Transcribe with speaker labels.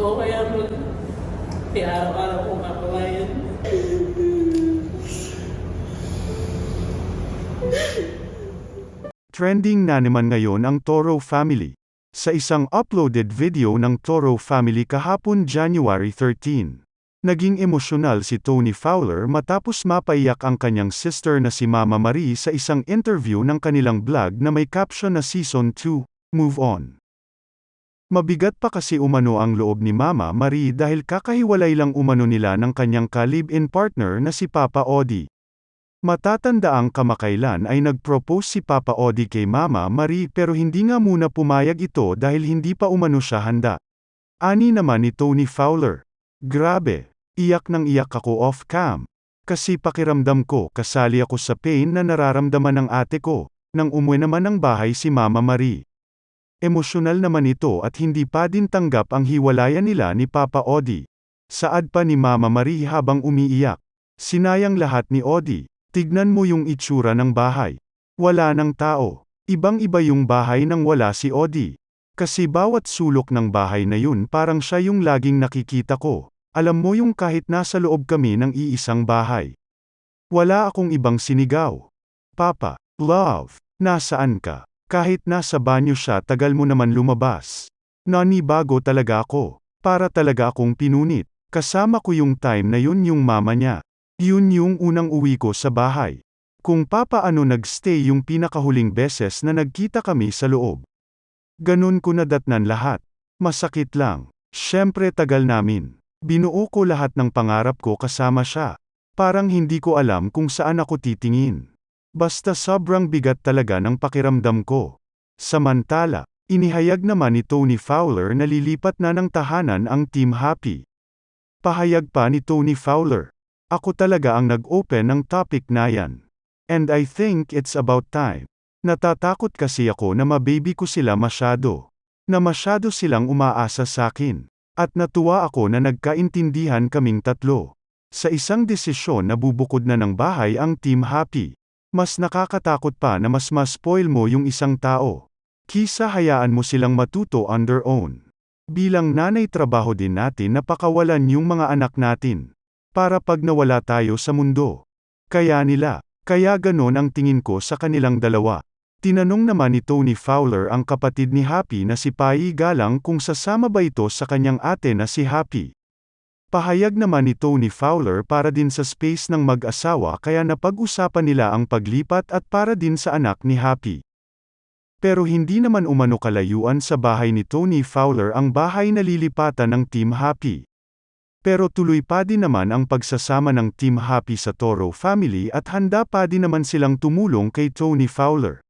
Speaker 1: ko kaya may araw-araw kong kapawayan.
Speaker 2: Trending na naman ngayon ang Toro family. Sa isang uploaded video ng Toro family kahapon January 13, naging emosyonal si Tony Fowler matapos mapaiyak ang kanyang sister na si Mama Marie sa isang interview ng kanilang vlog na may caption na Season 2, Move On. Mabigat pa kasi umano ang loob ni Mama Marie dahil kakahiwalay lang umano nila ng kanyang ka-live-in partner na si Papa Odi. Matatandaang kamakailan ay nag-propose si Papa Odi kay Mama Marie pero hindi nga muna pumayag ito dahil hindi pa umano siya handa. Ani naman ni Tony Fowler, "Grabe, iyak nang iyak ako off-cam. Kasi pakiramdam ko kasali ako sa pain na nararamdaman ng ate ko, nang umuwi naman ng bahay si Mama Marie." Emosyonal naman ito at hindi pa din tanggap ang hiwalayan nila ni Papa Odi. Saad pa ni Mama Marie habang umiiyak, "Sinayang lahat ni Odi. Tignan mo yung itsura ng bahay. Wala ng tao. Ibang-iba yung bahay nang wala si Odi. Kasi bawat sulok ng bahay na yun parang siya yung laging nakikita ko. Alam mo yung kahit nasa loob kami ng iisang bahay. Wala akong ibang sinigaw. Papa, love, nasaan ka? Kahit nasa banyo siya tagal mo naman lumabas. Nanibago talaga ako. Para talaga akong pinunit. Kasama ko yung time na yun yung mama niya. Yun yung unang uwi ko sa bahay. Kung papaano nagstay yung pinakahuling beses na nagkita kami sa loob. Ganun ko nadatnan lahat. Masakit lang. Syempre tagal namin. Binuo ko lahat ng pangarap ko kasama siya. Parang hindi ko alam kung saan ako titingin. Basta sobrang bigat talaga ng pakiramdam ko. Samantala, inihayag naman ni Tony Fowler na lilipat na ng tahanan ang Team Happy. Pahayag pa ni Tony Fowler, "Ako talaga ang nag-open ng topic na yan. And I think it's about time. Natatakot kasi ako na mababy ko sila masyado. Na masyado silang umaasa sa akin. At natuwa ako na nagkaintindihan kaming tatlo. Sa isang desisyon na bubukod na ng bahay ang Team Happy. Mas nakakatakot pa na mas ma-spoil mo yung isang tao. Kisa hayaan mo silang matuto on their own. Bilang nanay trabaho din natin na pakawalan yung mga anak natin. Para pag nawala tayo sa mundo. Kaya ganon ang tingin ko sa kanilang dalawa." Tinanong naman ni Tony Fowler ang kapatid ni Happy na si Pai Galang kung sasama ba ito sa kanyang ate na si Happy. Pahayag naman ni Tony Fowler para din sa space ng mag-asawa kaya napag-usapan nila ang paglipat at para din sa anak ni Happy. Pero hindi naman umano kalayuan sa bahay ni Tony Fowler ang bahay na lilipatan ng Team Happy. Pero tuloy pa din naman ang pagsasama ng Team Happy sa Toro family at handa pa din naman silang tumulong kay Tony Fowler.